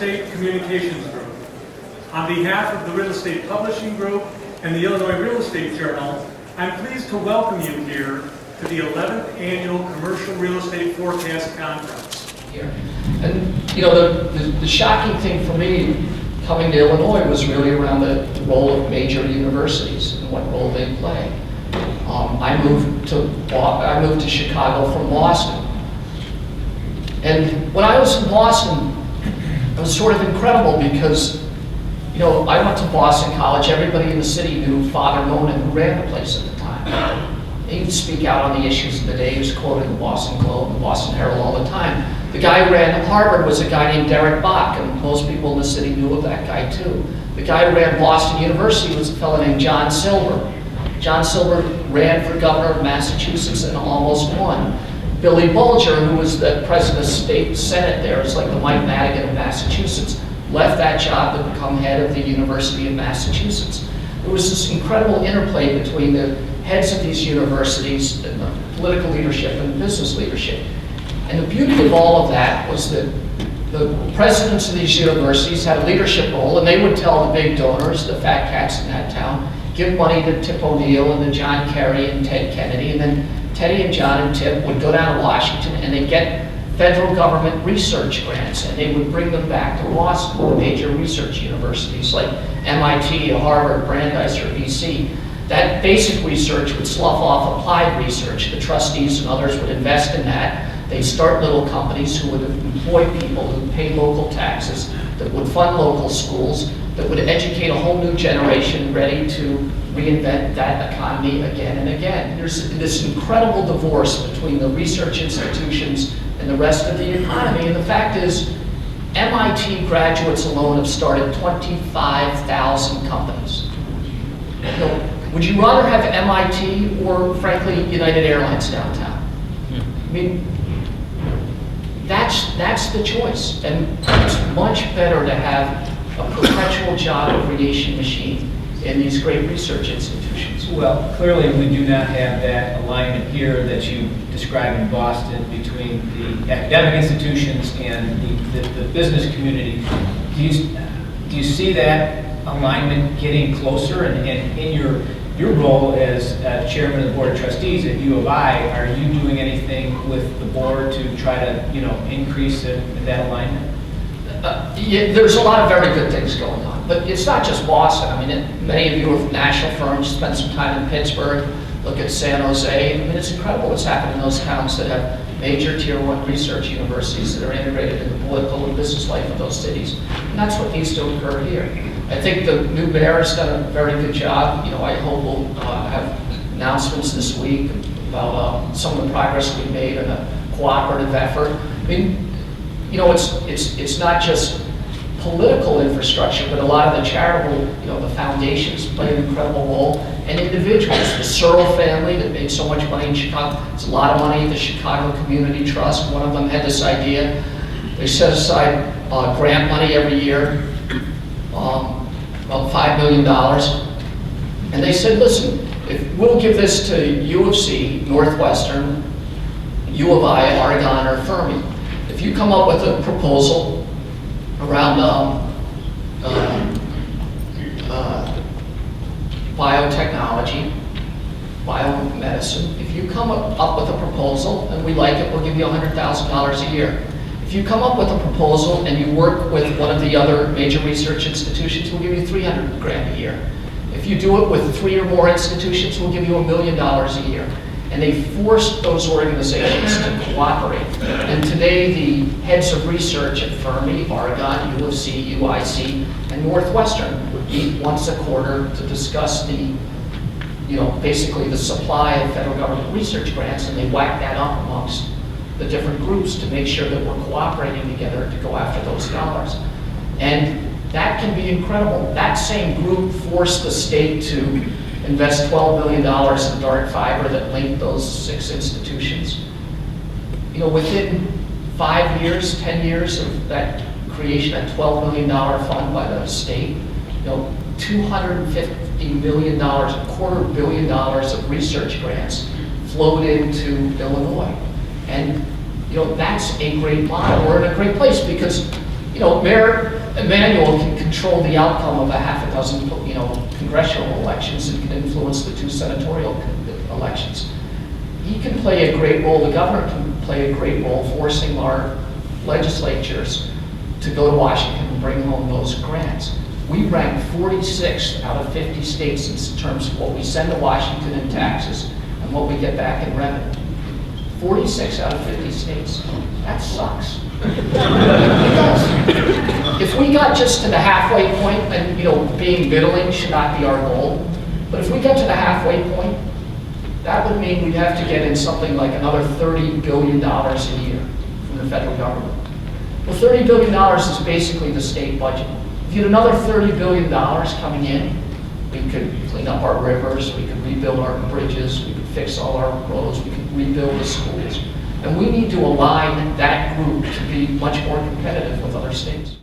Estate Communications Group. On behalf of the Real Estate Publishing Group and the Illinois Real Estate Journal, I'm pleased to welcome you here to the 11th Annual Commercial Real Estate Forecast Conference. Here. And you know, the shocking thing for me coming to Illinois was really around the role of major universities and what role they play. I moved to Chicago from Boston. And when I was in Boston, it was sort of incredible because, you know, I went to Boston College. Everybody in the city knew Father Monin, who ran the place at the time. He would speak out on the issues of the day. He was quoted in the Boston Globe and the Boston Herald all the time. The guy who ran Harvard was a guy named Derek Bach, and most people in the city knew of that guy too. The guy who ran Boston University was a fellow named John Silver. John Silver ran for governor of Massachusetts and almost won. Billy Bulger, who was the president of the state senate there, is like the Mike Madigan of Massachusetts, left that job to become head of the University of Massachusetts. There was this incredible interplay between the heads of these universities, and the political leadership and the business leadership. And the beauty of all of that was that the presidents of these universities had a leadership role, and they would tell the big donors, the fat cats in that town, give money to Tip O'Neill and to John Kerry and Ted Kennedy, and then Teddy and John and Tip would go down to Washington and they'd get federal government research grants, and they would bring them back to Boston, the major research universities like MIT, Harvard, Brandeis, or BC. That basic research would slough off applied research. The trustees and others would invest in that. They'd start little companies who would employ people who would pay local taxes, that would fund local schools, that would educate a whole new generation ready to reinvent that economy again and again. There's this incredible divorce between the research institutions and the rest of the economy, and the fact is, MIT graduates alone have started 25,000 companies. You know, would you rather have MIT or, frankly, United Airlines downtown? I mean, that's the choice, and it's much better to have a perpetual job creation machine in these great research institutions. Well, clearly we do not have that alignment here that you described in Boston between the academic institutions and the business community. Do you see that alignment getting closer? And in your role as chairman of the board of trustees at U of I, are you doing anything with the board to try to, you know, increase that alignment? Yeah, there's a lot of very good things going on, but it's not just Boston. I mean, many of you are from national firms, spend some time in Pittsburgh, look at San Jose. I mean, it's incredible what's happening in those towns that have major tier 1 research universities that are integrated in the political and business life of those cities. And that's what needs to occur here. I think the new mayor has done a very good job. You know, I hope we'll have announcements this week about some of the progress we've made in a cooperative effort. I mean, you know, it's not just political infrastructure, but a lot of the charitable, you know, the foundations play an incredible role, and individuals. The Searle family that made so much money in Chicago, it's a lot of money. The Chicago Community Trust, one of them had this idea. They set aside grant money every year, about $5 million, and they said, listen, if we'll give this to U of C, Northwestern, U of I, Oregon, or Fermi. If you come up with a proposal around biotechnology, biomedicine, if you come up with a proposal and we like it, we'll give you $100,000 a year. If you come up with a proposal and you work with one of the other major research institutions, we'll give you $300 grand a year. If you do it with 3 or more institutions, we'll give you $1 million a year. And they forced those organizations to cooperate. And today, the heads of research at Fermi, Oregon, U of C, UIC, and Northwestern would meet once a quarter to discuss the, you know, basically the supply of federal government research grants, and they whack that up amongst the different groups to make sure that we're cooperating together to go after those dollars. And that can be incredible. That same group forced the state to invest $12 million in dark fiber that linked those 6 institutions. You know, within 5 years, 10 years of that creation, that $12 million fund by the state, you know, $250 million, $250 million of research grants flowed into Illinois. And, you know, that's a great model. We're in a great place because You know, Mayor Emanuel can control the outcome of a half a dozen, you know, congressional elections and can influence the 2 senatorial elections. He can play a great role, the governor can play a great role forcing our legislatures to go to Washington and bring home those grants. We rank 46th out of 50 states in terms of what we send to Washington in taxes and what we get back in revenue. 46 out of 50 states. That sucks. It does. If we got just to the halfway point, and you know, being middling should not be our goal, but if we get to the halfway point, that would mean we'd have to get in something like another $30 billion a year from the federal government. Well, $30 billion is basically the state budget. If you had another $30 billion coming in, we could clean up our rivers, we could rebuild our bridges, we could fix all our roads, we could rebuild the schools. And we need to align that group to be much more competitive with other states.